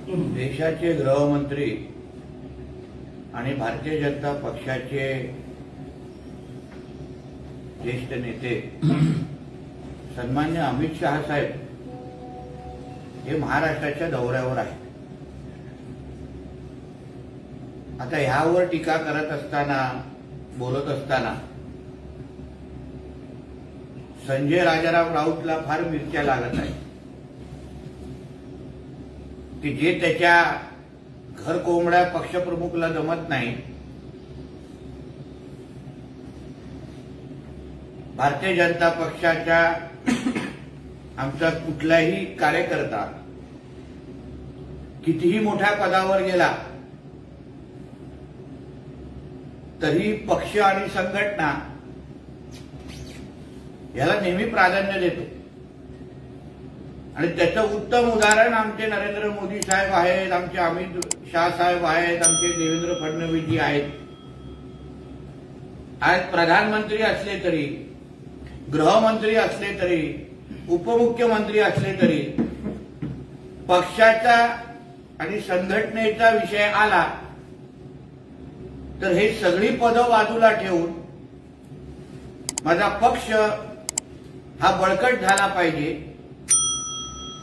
देशाचे गृहमंत्री आणि भारतीय जनता पक्षाचे ज्येष्ठ नेते सन्मान्य अमित शहा साहेब हे महाराष्ट्राच्या दौऱ्यावर आहेत। आता ह्यावर टीका करत असताना बोलत असताना संजय राजाराम राऊतला फार मिरच्या लागत आहे की जे त्याच्या घर कोंबड्या पक्षप्रमुखला जमत नाही, भारतीय जनता पक्षाच्या आमचा कुठलाही कार्यकर्ता कितीही मोठ्या पदावर गेला तरी पक्ष आणि संघटना याला नेहमी प्राधान्य देतो। आणि त्याचं उत्तम उदाहरण आमचे नरेंद्र मोदी साहेब आहेत, आमचे अमित शाह साहेब आहेत, आमचे देवेंद्र फडणवीस जी आहेत। आज प्रधानमंत्री असले तरी, गृहमंत्री असले तरी, उपमुख्यमंत्री असले तरी पक्षाचा आणि संघटनेचा विषय आला तर हे सगळी पदं बाजूला ठेवून माझा पक्ष हा बळकट झाला पाहिजे,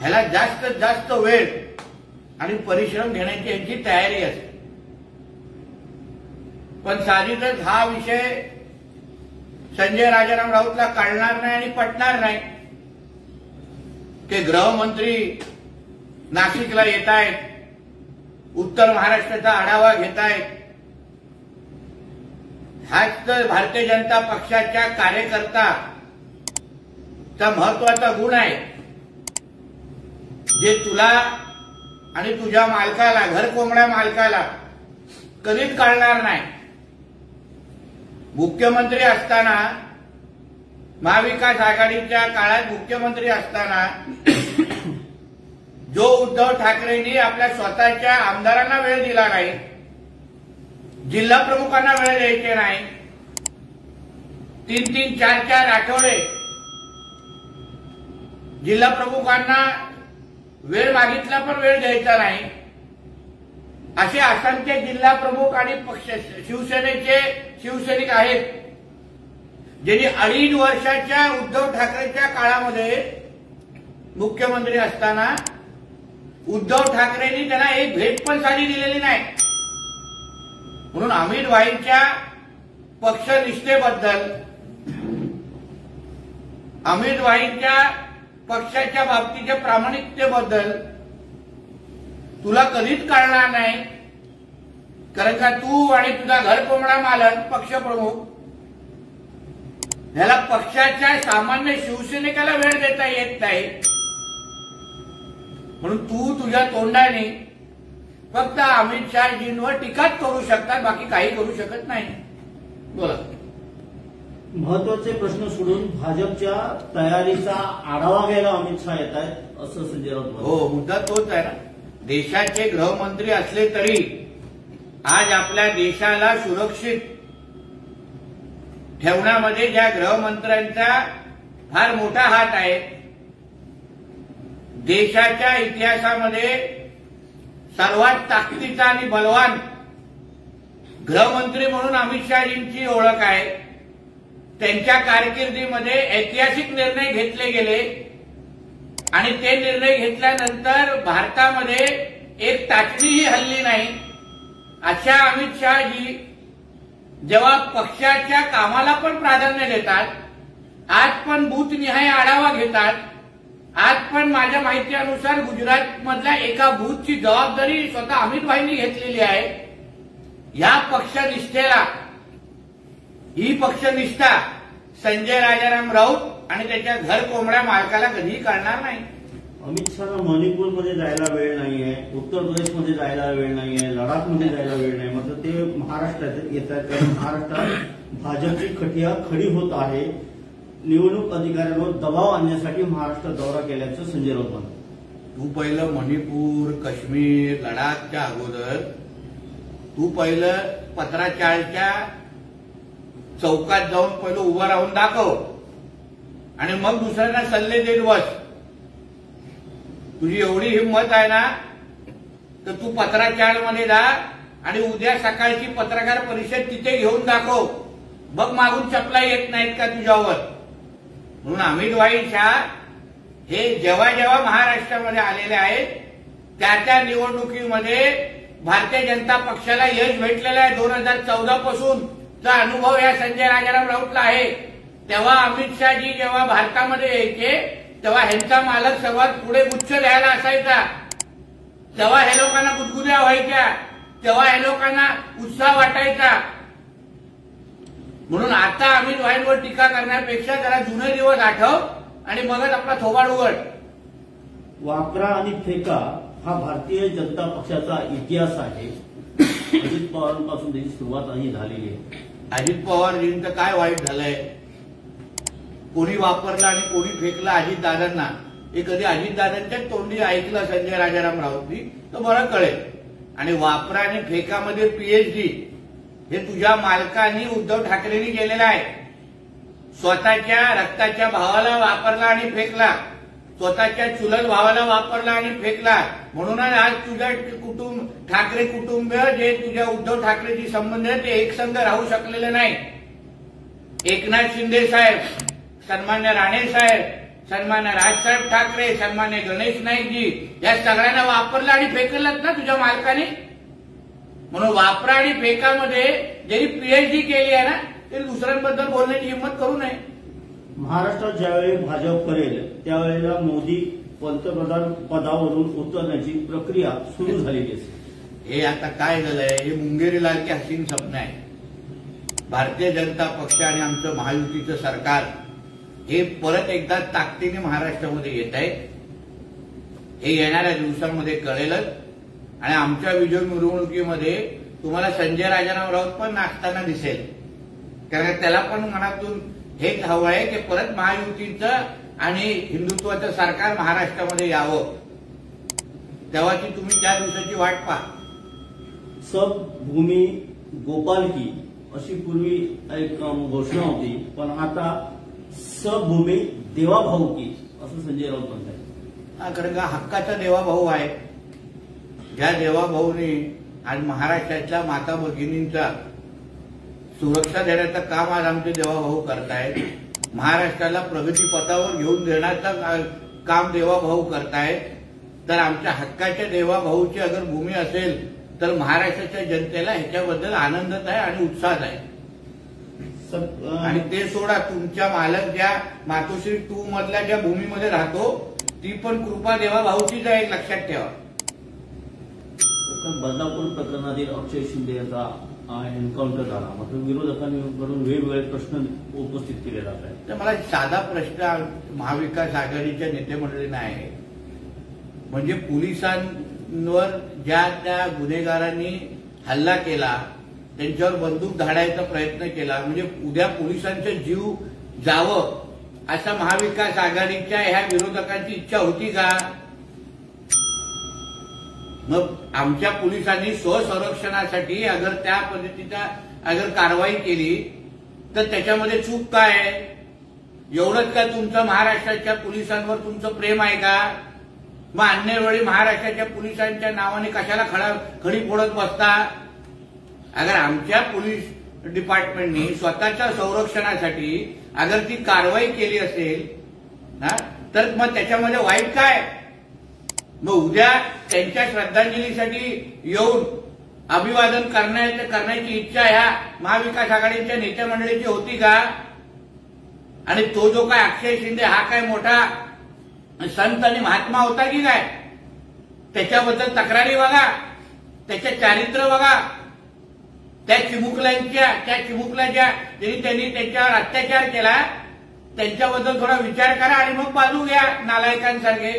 ह्याला जास्तीत जास्त वेळ आणि परिश्रम घेण्याची यांची तयारी असते। पण साहजिकच हा विषय संजय राजाराम राऊतला कळणार नाही आणि पटणार नाही की गृहमंत्री नाशिकला येत आहेत, उत्तर महाराष्ट्राचा आढावा घेत आहेत। हाच तर भारतीय जनता पक्षाच्या कार्यकर्त्याचा महत्वाचा गुण आहे, जे तुला आणि तुझ्या मालकाला, घर कोंबड्या मालकाला कधीच कळणार नाही। मुख्यमंत्री असताना, महाविकास आघाडीच्या काळात मुख्यमंत्री असताना जो उद्धव ठाकरेंनी आपल्या स्वतःच्या आमदारांना वेळ दिला नाही, जिल्हा प्रमुखांना वेळ द्यायचे नाही, 3-3, 4-4 आठवडे जिल्हा प्रमुखांना वेळ मागितला पण वेळ द्यायचा नाही, असे असंख्य जिल्हा प्रमुख आणि पक्ष शिवसेनेचे शिवसैनिक आहेत ज्यांनी 2.5 वर्षाच्या उद्धव ठाकरेच्या काळामध्ये मुख्यमंत्री असताना उद्धव ठाकरेंनी त्यांना एक भेट पण साधी दिलेली नाही। म्हणून अमित भाईंच्या पक्षनिष्ठेबद्दल, अमित भाईंच्या पक्षाच्या बाबतीच्या प्रामाणिकतेबद्दल तुला कधीच कळणार नाही, कारण का तू आणि तुझा घर कोंबडा मालक पक्षप्रमुख ह्याला पक्षाच्या सामान्य शिवसैनिकाला वेळ देता येत नाही। म्हणून तू तुझ्या तोंडाने फक्त अमित शहाजींवर टीकाच करू शकतात, बाकी काही करू शकत नाही। बोला। महत्वाचे प्रश्न सोडून भाजपच्या तयारीचा आढावा घ्यायला अमित शहा येत आहेत असं संजय राऊत म्हणतात। हो, मुद्दा तोच आहे ना। देशाचे गृहमंत्री असले तरी आज आपल्या देशाला सुरक्षित ठेवण्यामध्ये ज्या गृहमंत्र्यांचा फार मोठा हात आहे, देशाच्या इतिहासामध्ये सर्वात ताकदीचा आणि बलवान गृहमंत्री म्हणून अमित शहाजींची ओळख आहे। त्यांच्या कारकिर्दीमध्ये ऐतिहासिक निर्णय घेतले गेले आणि ते निर्णय घेतल्यानंतर भारतामध्ये एक टाचणीही हल्ली नाही। अशा अमित शहाजी जेव्हा पक्षाच्या कामाला पण प्राधान्य देतात, आज पण बूथनिहाय आढावा घेतात, आज पण माझ्या माहितीनुसार गुजरातमधल्या एका बूथची जबाबदारी स्वतः अमित भाईंनी घेतलेली आहे। या पक्षनिष्ठेला, ही पक्षनिष्ठा संजय राजाराम राऊत आणि त्याच्या घर कोंबड्या मालकाला कधीही कळणार नाही। अमित शहा मणिपूरमध्ये जायला वेळ नाहीये, उत्तर प्रदेशमध्ये जायला वेळ नाहीये, लडाखमध्ये जायला वेळ नाही, मात्र ते महाराष्ट्रात येतात। महाराष्ट्रात भाजपची खटिया खडी होत आहे, निवडणूक अधिकाऱ्यांवर दबाव आणण्यासाठी महाराष्ट्र दौरा केल्याचं संजय राऊत म्हणतात। तू पहिलं मणिपूर, काश्मीर, लडाखच्या अगोदर तू पहिलं पत्राचारच्या चौकात जाऊन पहिलं उभं राहून दाखव आणि मग दुसऱ्यांना सल्ले देत बस। तुझी एवढी हिंमत आहे ना तर तू पत्रचारमध्ये जा आणि उद्या सकाळची पत्रकार परिषद तिथे घेऊन दाखव, बघ मागून चपला येत नाहीत का तुझ्यावर. म्हणून अमित भाई शाह हे जेव्हा जेव्हा महाराष्ट्रामध्ये आलेले आहेत त्या निवडणुकीमध्ये भारतीय जनता पक्षाला यश भेटलेलं आहे. 2014 पासूनचा अनुभव या संजय राजाराम राऊतला आहे. तेव्हा अमित शहाजी जेव्हा भारतामध्ये यायचे तेव्हा ह्यांचा मालक सर्वात पुढे गुच्छ द्यायला असायचा. तेव्हा हे लोकांना गुदगुद्या व्हायच्या, तेव्हा हे लोकांना उत्साह वाटायचा. म्हणून आता अमित भाईंवर टीका करण्यापेक्षा जरा जुने दिवस आठव आणि मगच आपला थोबाड उघड. वापरा आणि फेका हा भारतीय जनता पक्षाचा इतिहास आहे. अजित पवारांपासून त्याची सुरुवात आणि झालेली आहे. अजित पवारजींचं काय वाईट झालंय? कोणी वापरला आणि कोणी फेकला अजितदादांना, हे कधी अजितदादांच्याच तोंडी ऐकलं संजय राजाराम राऊतनी तर बरं कळेल. आणि वापरा आणि फेकामध्ये पीएचडी हे तुझ्या मालकांनी उद्धव ठाकरेंनी केलेलं आहे. स्वतःच्या रक्ताच्या भावाला वापरला आणि फेकला, स्वतःच्या चुलत भावाला वापरला आणि फेकला. म्हणूनच आज तुझ्या ठाकरे कुटुंब जे तुझ्या उद्धव ठाकरेशी संबंध आहे ते एकसंघ राहू शकलेले नाही. एकनाथ शिंदे साहेब, सन्मान्य राणे साहेब, सन्मान्य राजसाहेब ठाकरे, सन्मान्य गणेश नाईकजी या सगळ्यांना वापरलं आणि फेकलंच ना तुझ्या मालकाने. म्हणून वापरा आणि फेकामध्ये जरी पीएचडी केली आहे ना तरी दुसऱ्यांबद्दल बोलण्याची हिंमत करू नये. महाराष्ट्रात ज्यावेळी भाजप करेल त्यावेळेला मोदी पंतप्रधान पदावरून उतरण्याची प्रक्रिया सुरू झालेली असेल. हे आता काय झालंय, हे मुंगेरी लाल की हसीन स्वप्न आहे. भारतीय जनता पक्ष आणि आमचं महायुतीचं सरकार हे परत एकदा ताकदीने महाराष्ट्रामध्ये येत आहे. हे येणाऱ्या दिवसांमध्ये कळेलच. आणि आमच्या विजय मिरवणुकीमध्ये तुम्हाला संजय राजाराम राऊत पण नाचताना दिसेल. कारण त्याला पण मनातून हेच हवं आहे की परत महायुतीचं आणि हिंदुत्वाचं सरकार महाराष्ट्रामध्ये यावं. तेव्हाची तुम्ही त्या दिवसाची वाट पहा. सब भूमी गोपाल की अशी पूर्वी एक घोषणा होती, पण आता सब भूमी देवाभाऊ की असं संजय राऊत म्हणतात. कारण का हक्काचा देवाभाऊ आहे. ज्या देवाभाऊने आज महाराष्ट्रातल्या माता भगिनींचा सुरक्षा देण्याचं काम आज आमचे देवाभाऊ करतायत. महाराष्ट्राला प्रगतीपथावर घेऊन देण्याचं काम देवाभाऊ करतायत. तर आमच्या हक्काच्या देवाभाऊची अगर भूमी असेल तर महाराष्ट्राच्या जनतेला ह्याच्याबद्दल आनंदच आहे आणि उत्साह आहे. आणि ते सोडा, तुमच्या मालक ज्या मातोश्री 2 मधल्या ज्या भूमीमध्ये राहतो ती पण कृपा देवाभाऊचीच आहे, लक्षात ठेवा. बदलापूर प्रकरणातील अक्षय शिंदे यांचा एन्काउंटर झाला, मात्र विरोधकांकडून वेगवेगळे प्रश्न उपस्थित केले जात आहेत. तर मला साधा प्रश्न महाविकास आघाडीच्या नेतेमंडळींना आहे, म्हणजे पोलिसांवर ज्या त्या गुन्हेगारांनी हल्ला केला, त्यांच्यावर बंदूक धाडायचा प्रयत्न केला, म्हणजे उद्या पोलिसांचा जीव जावं असा महाविकास आघाडीच्या ह्या विरोधकांची इच्छा होती का? मग आमच्या पोलिसांनी स्वसंरक्षणासाठी अगर त्या पद्धतीचा अगर कारवाई केली तर त्याच्यामध्ये चूक काय आहे? एवढंच का तुमचं महाराष्ट्राच्या पोलिसांवर तुमचं प्रेम आहे का? मग अन्य वेळी महाराष्ट्राच्या पोलिसांच्या नावाने कशाला खडी फोडत बसता? अगर आमच्या पोलीस डिपार्टमेंटनी स्वतःच्या संरक्षणासाठी अगर ती कारवाई केली असेल ना तर मग त्याच्यामध्ये वाईट काय? मग उद्या त्यांच्या श्रद्धांजलीसाठी येऊन अभिवादन करण्याची इच्छा ह्या महाविकास आघाडीच्या नेते मंडळीची होती का? आणि तो जो काय अक्षय शिंदे हा काय मोठा संत आणि महात्मा होता की काय? त्याच्याबद्दल तक्रारी बघा, त्याचे चारित्र्य बघा, त्या चिमुकल्याच्या जरी त्यांनी त्यांच्यावर अत्याचार केला त्यांच्याबद्दल थोडा विचार करा आणि मग बाजू घ्या. नालायकांसारखे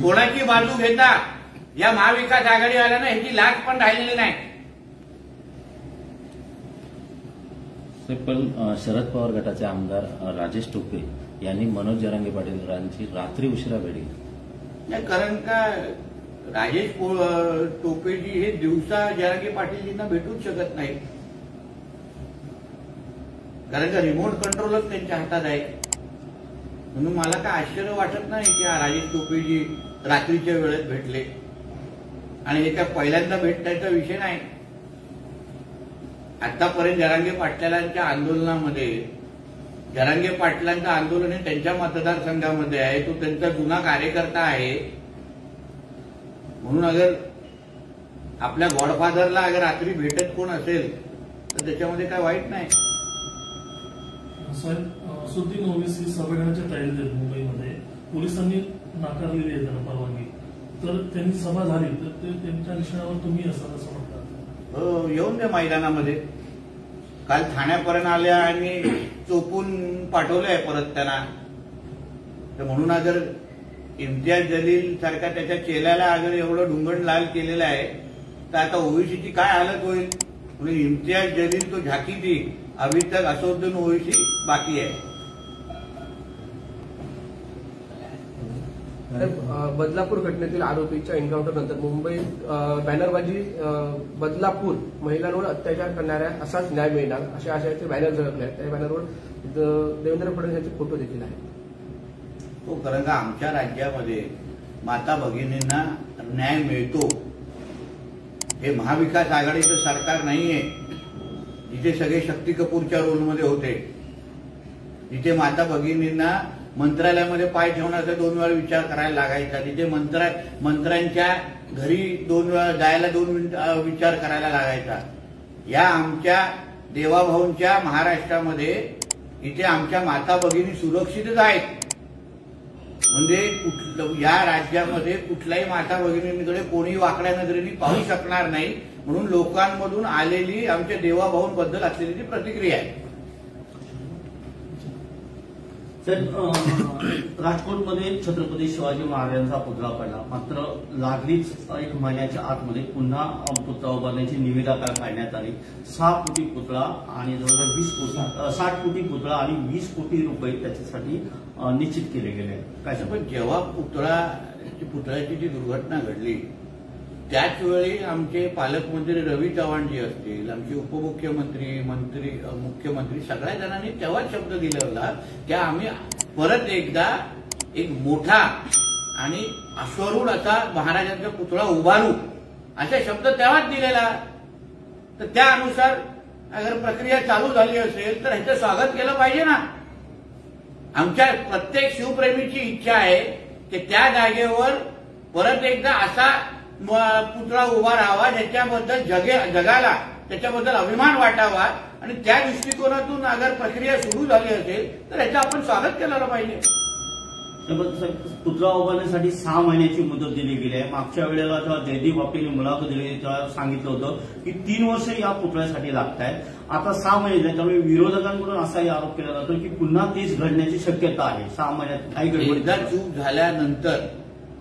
कोणाची बाजू घेता या महाविकास आघाडीवाल्यांना ह्याची लाज पण राहिलेली नाही. पण शरद पवार गटाचे आमदार राजेश टोपे यांनी मनोज जरांगे पाटील रात्री उशिरा भेट घेतली. कारण का राजेश टोपेजी हे दिवसा जरांगे पाटीलजींना भेटूच शकत नाही, कारण का रिमोट कंट्रोलच त्यांच्या हातात आहे. म्हणून मला काय आश्चर्य वाटत नाही की राजेश टोपेजी रात्रीच्या वेळेत भेटले आणि हे काय पहिल्यांदा भेटण्याचा विषय नाही. आतापर्यंत जरांगे पाटलांच्या आंदोलनामध्ये जरांगे पाटलांचं आंदोलन हे त्यांच्या मतदारसंघामध्ये आहे, तो त्यांचा जुना कार्यकर्ता आहे. म्हणून अगर आपल्या गॉडफादरला अगर रात्री भेटत कोण असेल तर त्याच्यामध्ये काय वाईट नाही. असुद्दीन ओवेसी सभा घेण्याच्या तयारीत आहेत मुंबईमध्ये, पोलिसांनी नाकारलेली आहे त्यांना परवानगी, तर त्यांनी सभा झाली तर ते त्यांच्या निशाणावर तुम्ही असाल असं म्हणतात. येऊन द्या मैदानामध्ये. काल ठाण्यापर्यंत आल्या आणि चोपून पाठवलंय परत त्यांना. तर म्हणून अगर इम्तियाज जलील सारखा त्याच्या चेल्याला अगर एवढं ढुंगण लाल केलेलं आहे तर आता ओवेसीची काय हालत होईल. म्हणून इम्तियाज जलील तो झाकी थी, अभी तक असुद्दीन ओवेसी बाकी आहे. बदलापूर घटनेतील आरोपीच्या एन्काउंटरनंतर मुंबईत बॅनरबाजी बदलापूर महिलांवर अत्याचार करणाऱ्या असाच न्याय मिळणार अशा आशयाचे बॅनर झळकले आहेत. त्या बॅनरवर देवेंद्र फडणवीस यांचे फोटो देखील आहेत. तो कारण का आमच्या राज्यामध्ये माता भगिनींना न्याय मिळतो. हे महाविकास आघाडीचं सरकार नाहीये जिथे सगळे शक्ती कपूरच्या रोलमध्ये होते, जिथे माता भगिनींना मंत्रालयामध्ये पाय ठेवण्याचा 2 वेळा विचार करायला लागायचा, तिथे मंत्र्यांच्या घरी 2 वेळा जायला 2 मिनिट विचार करायला लागायचा. या आमच्या देवाभाऊंच्या महाराष्ट्रामध्ये इथे आमच्या माता भगिनी सुरक्षितच आहेत. म्हणजे या राज्यामध्ये कुठल्याही माता भगिनींकडे कोणी वाकड्या नजरेने पाहू शकणार नाही. म्हणून लोकांमधून आलेली आमच्या देवाभाऊंबद्दल असलेली ती प्रतिक्रिया आहे. तर राजकोटमध्ये छत्रपती शिवाजी महाराजांचा पुतळा पडला, मात्र लागलीच 1 महिन्याच्या आतमध्ये पुन्हा पुतळा उभारण्याची निविदा काढण्यात आली. 6 कोटी पुतळा आणि जवळजवळ 60 कोटी पुतळा आणि 20 कोटी रुपये त्याच्यासाठी निश्चित केले गेले. काय पण जेव्हा पुतळ्याची जी दुर्घटना घडली त्याच वेळी आमचे पालकमंत्री रवी चव्हाणजी असतील, आमचे उपमुख्यमंत्री, मुख्यमंत्री सगळ्या जणांनी तेव्हाच शब्द दिला होता की आम्ही परत एकदा एक मोठा आणि अश्वरूढ असा महाराजांचा पुतळा उभारू असा शब्द तेव्हाच दिलेला. तर त्यानुसार अगर प्रक्रिया चालू झाली असेल तर ह्याचं स्वागत केलं पाहिजे ना. आमच्या प्रत्येक शिवप्रेमीची इच्छा आहे की त्या जागेवर परत एकदा असा पुतळा उभा राहावा ज्याच्याबद्दल जगाला त्याच्याबद्दल अभिमान वाटावा. आणि त्या दृष्टिकोनातून अगर प्रक्रिया सुरू झाली असेल तर याचं आपण स्वागत केलं पाहिजे. पुतळा उभारण्यासाठी 6 महिन्याची मुदत दिली गेली आहे. मागच्या वेळेला जेव्हा जयदीप बापटीने मुलाखत दिली तेव्हा सांगितलं होतं की 3 वर्ष या पुतळ्यासाठी लागत आहेत. आता 6 महिने झाले, त्यामुळे विरोधकांकडून असाही आरोप केला जातो की पुन्हा तेच घडण्याची शक्यता आहे. 6 महिन्यात काही एकदा चूक झाल्यानंतर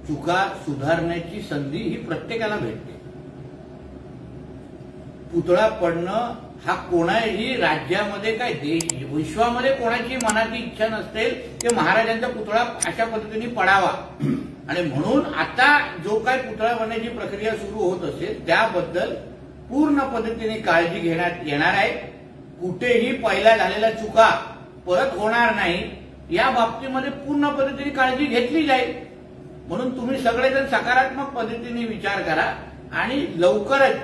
चुका सुधारण्याची संधी ही प्रत्येकाला भेटते. पुतळा पडणं हा कोणाही राज्यामध्ये काय विश्वामध्ये कोणाची मनाची इच्छा नसते की महाराजांचा पुतळा अशा पद्धतीने पडावा. आणि म्हणून आता जो काय पुतळा बनण्याची प्रक्रिया सुरू होत असेल त्याबद्दल पूर्ण पद्धतीने काळजी घेण्यात येणार आहे. कुठेही पहिल्या झालेल्या चुका परत होणार नाही या बाबतीमध्ये पूर्ण पद्धतीने काळजी घेतली जाईल. म्हणून तुम्ही सगळेजण सकारात्मक पद्धतीने विचार करा आणि लवकरच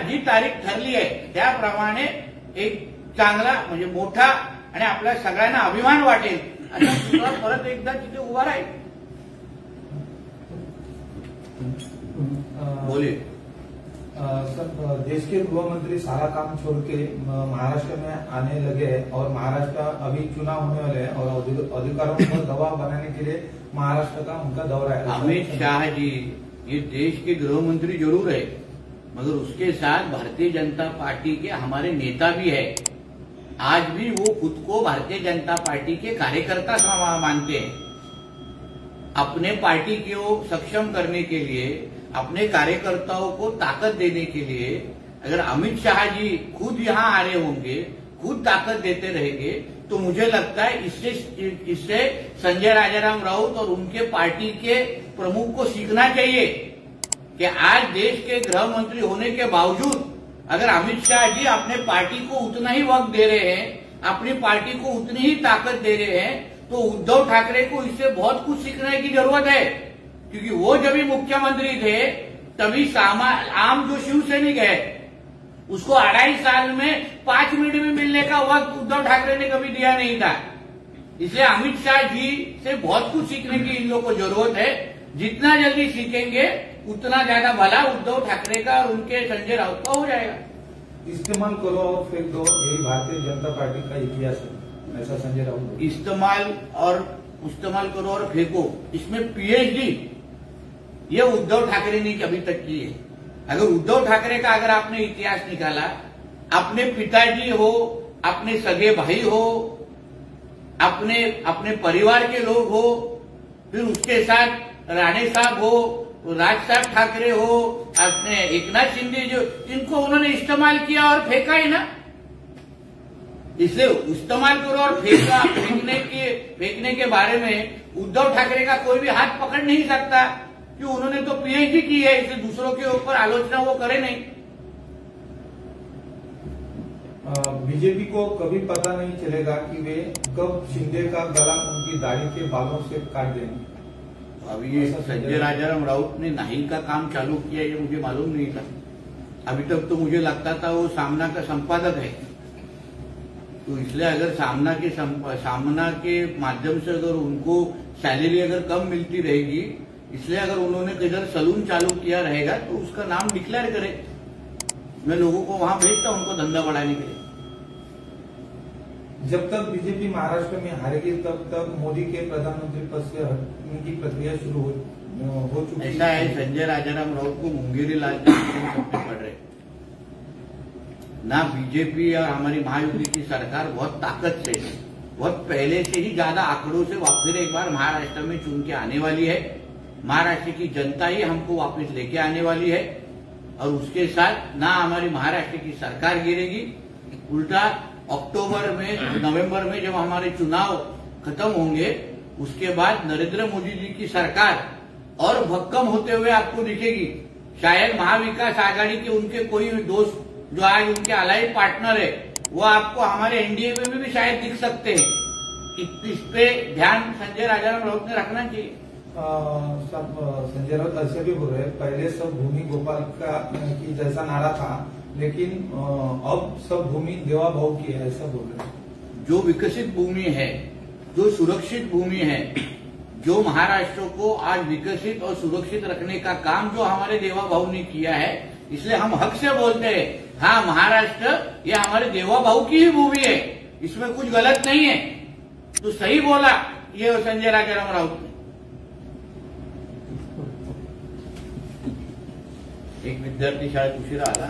जी तारीख ठरली आहे त्याप्रमाणे एक चांगला म्हणजे मोठा आणि आपल्या सगळ्यांना अभिमान वाटेल असा पुतळा परत एकदा तिथे उभा राहील. बोलिए. देश के गृह मंत्री सारा काम छोड़ के महाराष्ट्र में आने लगे हैं और महाराष्ट्र अभी चुनाव होने वाले हैं और अधिकारों पर दबाव बनाने के लिए महाराष्ट्र का उनका दौरा है. अमित शाह जी ये देश के गृह मंत्री जरूर है मगर उसके साथ भारतीय जनता पार्टी के हमारे नेता भी है. आज भी वो खुद को भारतीय जनता पार्टी के कार्यकर्ता मानते हैं. अपने पार्टी को सक्षम करने के लिए, अपने कार्यकर्ताओं को ताकत देने के लिए अगर अमित शाह जी खुद यहां आ रहे होंगे, खुद ताकत देते रहेंगे तो मुझे लगता है इससे संजय राजाराम राउत और उनके पार्टी के प्रमुख को सीखना चाहिए कि आज देश के गृह मंत्री होने के बावजूद अगर अमित शाह जी अपने पार्टी को उतना ही वक्त दे रहे हैं, अपनी पार्टी को उतनी ही ताकत दे रहे हैं तो उद्धव ठाकरे को इससे बहुत कुछ सीखने की जरूरत है. क्योंकि वो जब भी मुख्यमंत्री थे तभी आम जो शिवसैनिक है उसको 2.5 साल में 5 मिनट में मिलने का वक्त उद्धव ठाकरे ने कभी दिया नहीं था। इसलिए अमित शाह जी से बहुत कुछ सीखने की इन लोगों को जरूरत है। जितना जल्दी सीखेंगे उतना ज्यादा भला उद्धव ठाकरे का और उनके संजय राउत का हो जाएगा। इस्तेमाल करो और फेंक दो, यही भारतीय जनता पार्टी का इतिहास है, ऐसा संजय राउत। इस्तेमाल करो और फेंको, इसमें पीएचडी ये उद्धव ठाकरे ने अभी तक की है। अगर उद्धव ठाकरे का अगर आपने इतिहास निकाला, अपने पिताजी हो, अपने सगे भाई हो, अपने परिवार के लोग हो, फिर उसके साथ राणे साहब हो, राज साहब ठाकरे हो, अपने एकनाथ शिंदे जो इनको उन्होंने इस्तेमाल किया और फेंका ही ना। इसलिए इस्तेमाल करो और फेंकने के बारे में उद्धव ठाकरे का कोई भी हाथ पकड़ नहीं सकता कि उन्होंने तो पीएचडी की है, इसलिए दूसरों के ऊपर आलोचना वो करे नहीं। बीजेपी को कभी पता नहीं चलेगा कि वे कब शिंदे का गला उनकी दाढ़ी के बालों से काट देंगे। अभी ये संजय राजाराम राउत ने नाहिल का काम चालू किया, ये मुझे मालूम नहीं था। अभी तक तो मुझे लगता था वो सामना का संपादक है, तो इसलिए अगर सामना के माध्यम से अगर उनको सैलरी अगर कम मिलती रहेगी, इसलिए अगर उन्होंने किधर सलून चालू किया रहेगा तो उसका नाम डिक्लेयर करे। मैं लोगों को वहां भेजता हूं उनको धंधा बढ़ाने के लिए। जब तक बीजेपी महाराष्ट्र में हारेगी तब तक मोदी के प्रधानमंत्री पद से हटने की प्रक्रिया शुरू हो चुकी है। ऐसा है, संजय राजाराम राउत को मुंगेरी लाल करने पड़ रहे ना। बीजेपी और हमारी महायुति की सरकार बहुत ताकत से, बहुत पहले से ही ज्यादा आंकड़ों से फिर एक बार महाराष्ट्र में चुन के आने वाली है। महाराष्ट्र की जनता ही हमको वापस लेके आने वाली है और उसके साथ ना हमारी महाराष्ट्र की सरकार गिरेगी, उल्टा अक्टूबर में नवंबर में जब हमारे चुनाव खत्म होंगे उसके बाद नरेंद्र मोदी जी की सरकार और भक्कम होते हुए आपको दिखेगी। शायद महाविकास आघाड़ी के उनके कोई दोस्त जो आज उनके अलाइड पार्टनर है वो आपको हमारे एनडीए में भी शायद दिख सकते हैं। इस पे ध्यान संजय राजाराम राउत ने रखना चाहिए। संजय राउत ऐसे भी बोल रहे हैं, पहले सब भूमि गोपाल का की जैसा नारा था, लेकिन अब सब भूमि देवा भाऊ की है, ऐसा बोल रहे हैं। जो विकसित भूमि है, जो सुरक्षित भूमि है, जो महाराष्ट्र को आज विकसित और सुरक्षित रखने का काम जो हमारे देवा भाऊ ने किया है, इसलिए हम हक से बोलते हैं हाँ महाराष्ट्र ये हमारे देवा भाऊ की ही भूमि है, इसमें कुछ गलत नहीं है। तो सही बोला ये संजय राजाराम राउत ने। एक विद्यार्थी शाळेत उशिरा आला